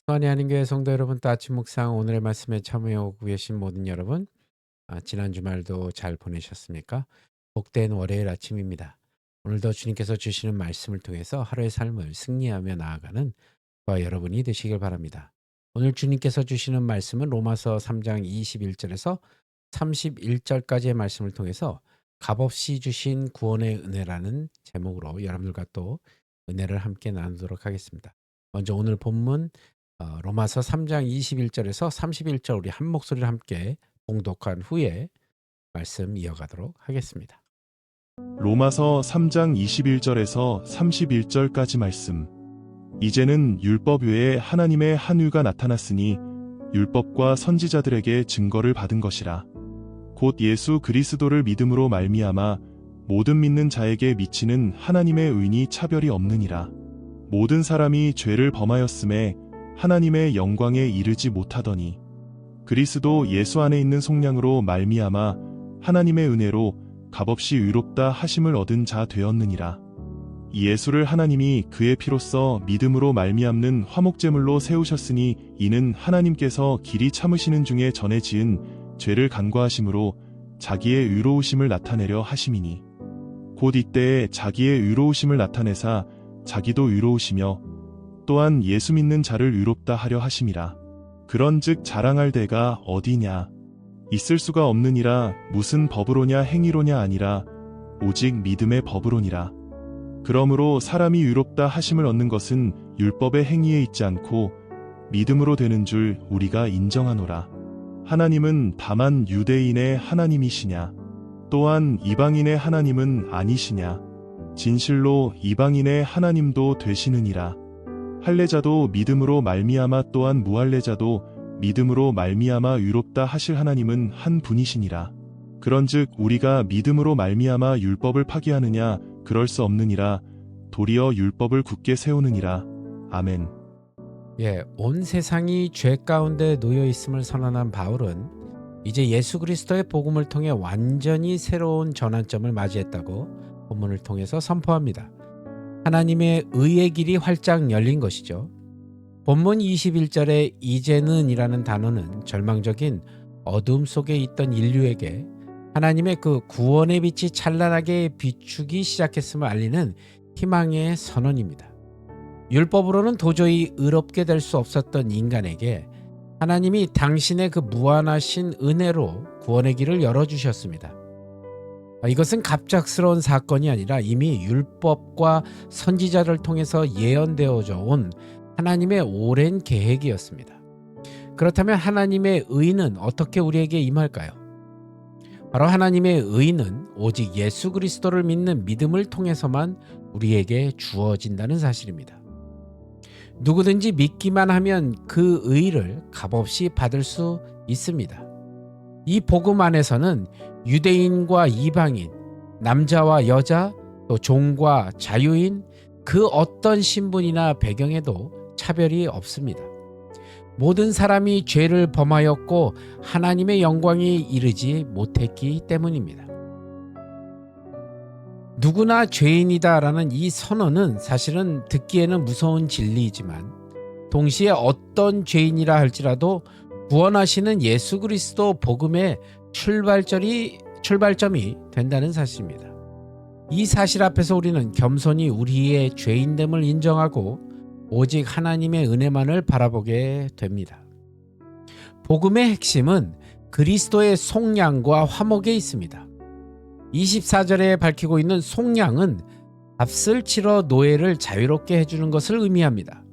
수원의 한인교회 성도 여러분, 또 아침 묵상 오늘의 말씀에 참여하고 계신 모든 여러분, 지난 주말도 잘 보내셨습니까? 복된 월요일 아침입니다. 오늘도 주님께서 주시는 말씀을 통해서 하루의 삶을 승리하며 나아가는 저와 여러분이 되시길 바랍니다. 오늘 주님께서 주시는 말씀은 로마서 3장 21절에서 31절까지의 말씀을 통해서 값없이 주신 구원의 은혜라는 제목으로 여러분들과 또 은혜를 함께 나누도록 하겠습니다. 먼저 오늘 본문 로마서 3장 21절에서 31절 우리 한 목소리를 함께 봉독한 후에 말씀 이어가도록 하겠습니다. 로마서 3장 21절에서 31절까지 말씀. 이제는 율법 외에 하나님의 한유가 나타났으니 율법과 선지자들에게 증거를 받은 것이라. 곧 예수 그리스도를 믿음으로 말미암아 모든 믿는 자에게 미치는 하나님의 의인이 차별이 없느니라. 모든 사람이 죄를 범하였음에 하나님의 영광에 이르지 못하더니 그리스도 예수 안에 있는 속량으로 말미암아 하나님의 은혜로 값없이 의롭다 하심을 얻은 자 되었느니라. 이 예수를 하나님이 그의 피로써 믿음으로 말미암는 화목제물로 세우셨으니 이는 하나님께서 길이 참으시는 중에 전에 지은 죄를 간과하심으로 자기의 의로우심을 나타내려 하심이니 곧 이때에 자기의 의로우심을 나타내사 자기도 의로우시며 또한 예수 믿는 자를 의롭다 하려 하심이라. 그런즉 자랑할 데가 어디냐? 있을 수가 없느니라. 무슨 법으로냐 행위로냐 아니라 오직 믿음의 법으로니라. 그러므로 사람이 의롭다 하심을 얻는 것은 율법의 행위에 있지 않고 믿음으로 되는 줄 우리가 인정하노라. 하나님은 다만 유대인의 하나님이시냐? 또한 이방인의 하나님은 아니시냐? 진실로 이방인의 하나님도 되시느니라. 할례자도 믿음으로 말미암아 또한 무할례자도 믿음으로 말미암아 의롭다 하실 하나님은 한 분이시니라. 그런즉 우리가 믿음으로 말미암아 율법을 파기하느냐? 그럴 수 없느니라. 도리어 율법을 굳게 세우느니라. 아멘. 온 세상이 죄 가운데 놓여 있음을 선언한 바울은 이제 예수 그리스도의 복음을 통해 완전히 새로운 전환점을 맞이했다고 본문을 통해서 선포합니다. 하나님의 의의 길이 활짝 열린 것이죠. 본문 21절의 이제는 이라는 단어는 절망적인 어둠 속에 있던 인류에게 하나님의 그 구원의 빛이 찬란하게 비추기 시작했음을 알리는 희망의 선언입니다. 율법으로는 도저히 의롭게 될 수 없었던 인간에게 하나님이 당신의 그 무한하신 은혜로 구원의 길을 열어주셨습니다. 이것은 갑작스러운 사건이 아니라 이미 율법과 선지자를 통해서 예언되어져 온 하나님의 오랜 계획이었습니다. 그렇다면 하나님의 의는 어떻게 우리에게 임할까요? 바로 하나님의 의는 오직 예수 그리스도를 믿는 믿음을 통해서만 우리에게 주어진다는 사실입니다. 누구든지 믿기만 하면 그 의를 값없이 받을 수 있습니다. 이 복음 안에서는 유대인과 이방인, 남자와 여자, 또 종과 자유인, 그 어떤 신분이나 배경에도 차별이 없습니다. 모든 사람이 죄를 범하였고 하나님의 영광이 이르지 못했기 때문입니다. 누구나 죄인이다라는 이 선언은 사실은 듣기에는 무서운 진리이지만 동시에 어떤 죄인이라 할지라도 구원하시는 예수 그리스도 복음의 출발점이 된다는 사실입니다. 이 사실 앞에서 우리는 겸손히 우리의 죄인됨을 인정하고 오직 하나님의 은혜만을 바라보게 됩니다. 복음의 핵심은 그리스도의 속량과 화목에 있습니다. 24절에 밝히고 있는 속량은 값을 치러 노예를 자유롭게 해주는 것을 의미합니다.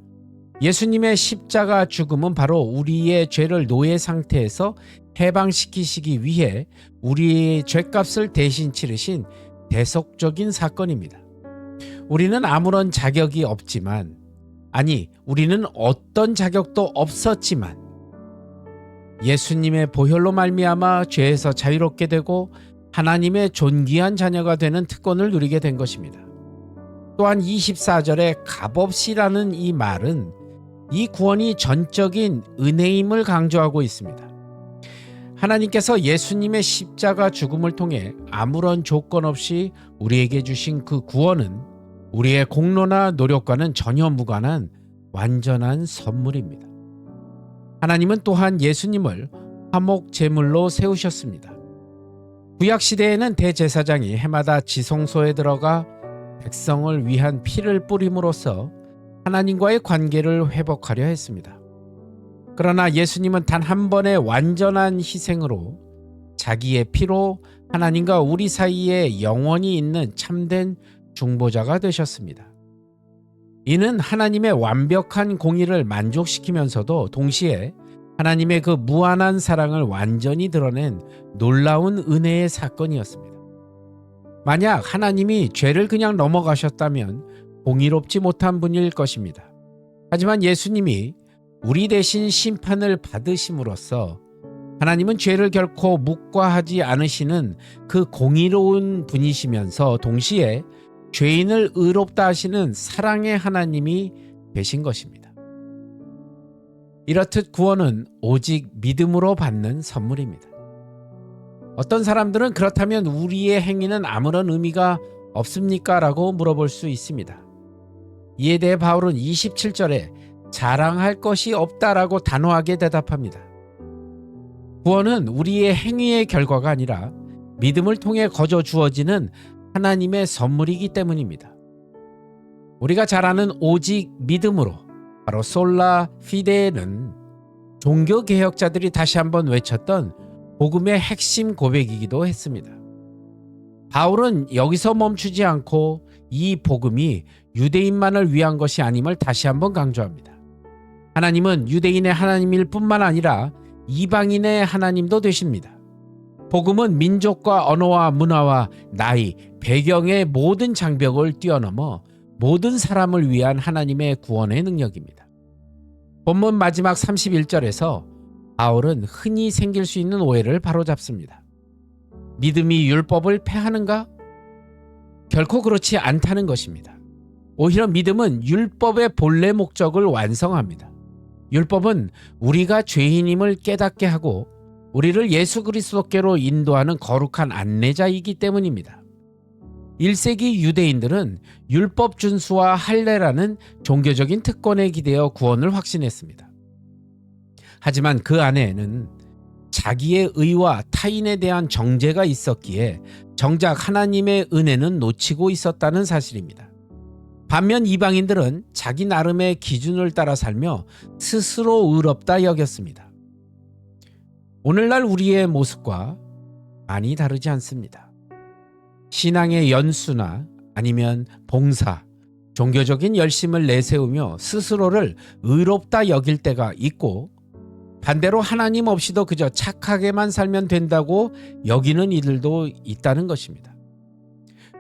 예수님의 십자가 죽음은 바로 우리의 죄를 노예 상태에서 해방시키시기 위해 우리의 죄값을 대신 치르신 대속적인 사건입니다. 우리는 아무런 자격이 없지만, 우리는 어떤 자격도 없었지만 예수님의 보혈로 말미암아 죄에서 자유롭게 되고 하나님의 존귀한 자녀가 되는 특권을 누리게 된 것입니다. 또한 24절의 값없이라는 이 말은 이 구원이 전적인 은혜임을 강조하고 있습니다. 하나님께서 예수님의 십자가 죽음을 통해 아무런 조건 없이 우리에게 주신 그 구원은 우리의 공로나 노력과는 전혀 무관한 완전한 선물입니다. 하나님은 또한 예수님을 화목 제물로 세우셨습니다. 구약 시대에는 대제사장이 해마다 지성소에 들어가 백성을 위한 피를 뿌림으로써 하나님과의 관계를 회복하려 했습니다. 그러나 예수님은 단 한 번의 완전한 희생으로 자기의 피로 하나님과 우리 사이에 영원히 있는 참된 중보자가 되셨습니다. 이는 하나님의 완벽한 공의를 만족시키면서도 동시에 하나님의 그 무한한 사랑을 완전히 드러낸 놀라운 은혜의 사건이었습니다. 만약 하나님이 죄를 그냥 넘어가셨다면 공의롭지 못한 분일 것입니다. 하지만 예수님이 우리 대신 심판을 받으심으로써 하나님은 죄를 결코 묵과하지 않으시는 그 공의로운 분이시면서 동시에 죄인을 의롭다 하시는 사랑의 하나님이 되신 것입니다. 이렇듯 구원은 오직 믿음으로 받는 선물입니다. 어떤 사람들은 그렇다면 우리의 행위는 아무런 의미가 없습니까? 라고 물어볼 수 있습니다. 이에 대해 바울은 27절에 자랑할 것이 없다라고 단호하게 대답합니다. 구원은 우리의 행위의 결과가 아니라 믿음을 통해 거저 주어지는 하나님의 선물이기 때문입니다. 우리가 잘 아는 오직 믿음으로, 바로 솔라 피데는 종교개혁자들이 다시 한번 외쳤던 복음의 핵심 고백이기도 했습니다. 바울은 여기서 멈추지 않고 이 복음이 유대인만을 위한 것이 아님을 다시 한번 강조합니다. 하나님은 유대인의 하나님일 뿐만 아니라 이방인의 하나님도 되십니다. 복음은 민족과 언어와 문화와 나이, 배경의 모든 장벽을 뛰어넘어 모든 사람을 위한 하나님의 구원의 능력입니다. 본문 마지막 31절에서 바울은 흔히 생길 수 있는 오해를 바로잡습니다. 믿음이 율법을 폐하는가? 결코 그렇지 않다는 것입니다. 오히려 믿음은 율법의 본래 목적을 완성합니다. 율법은 우리가 죄인임을 깨닫게 하고 우리를 예수 그리스도께로 인도하는 거룩한 안내자이기 때문입니다. 1세기 유대인들은 율법 준수와 할례라는 종교적인 특권에 기대어 구원을 확신했습니다. 하지만 그 안에는 자기의 의와 타인에 대한 정죄가 있었기에 정작 하나님의 은혜는 놓치고 있었다는 사실입니다. 반면 이방인들은 자기 나름의 기준을 따라 살며 스스로 의롭다 여겼습니다. 오늘날 우리의 모습과 많이 다르지 않습니다. 신앙의 연수나 아니면 봉사, 종교적인 열심을 내세우며 스스로를 의롭다 여길 때가 있고, 반대로 하나님 없이도 그저 착하게만 살면 된다고 여기는 이들도 있다는 것입니다.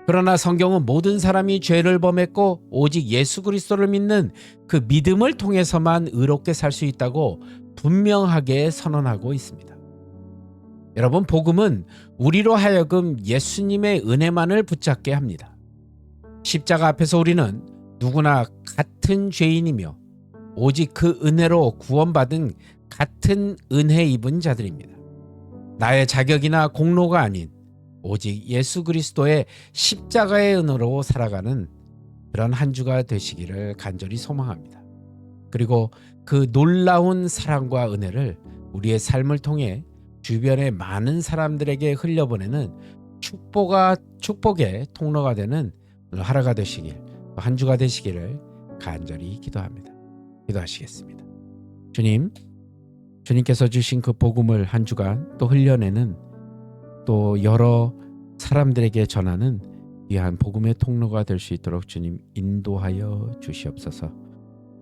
그러나 성경은 모든 사람이 죄를 범했고 오직 예수 그리스도를 믿는 그 믿음을 통해서만 의롭게 살 수 있다고 분명하게 선언하고 있습니다. 여러분, 복음은 우리로 하여금 예수님의 은혜만을 붙잡게 합니다. 십자가 앞에서 우리는 누구나 같은 죄인이며 오직 그 은혜로 구원받은 같은 은혜 입은 자들입니다. 나의 자격이나 공로가 아닌 오직 예수 그리스도의 십자가의 은혜로 살아가는 그런 한 주가 되시기를 간절히 소망합니다. 그리고 그 놀라운 사랑과 은혜를 우리의 삶을 통해 주변의 많은 사람들에게 흘려보내는 축복의 통로가 되는 오늘 하루가 되시길, 한 주가 되시기를 간절히 기도합니다. 기도하시겠습니다. 주님께서 주신 그 복음을 한 주간 또 흘려내는, 또 여러 사람들에게 전하는 귀한 복음의 통로가 될 수 있도록 주님 인도하여 주시옵소서.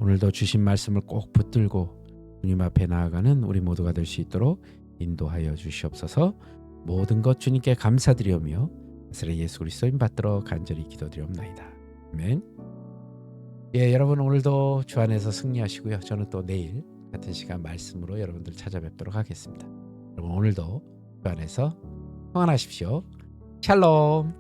오늘도 주신 말씀을 꼭 붙들고 주님 앞에 나아가는 우리 모두가 될 수 있도록 인도하여 주시옵소서. 모든 것 주님께 감사드리오며 나사렛 예수 그리스도 이름 받들어 간절히 기도드리옵나이다. 아멘. 여러분, 오늘도 주 안에서 승리하시고요. 저는 또 내일 같은 시간 말씀으로 여러분들 찾아뵙도록 하겠습니다. 여러분, 오늘도 주 안에서 평안하십시오. 샬롬.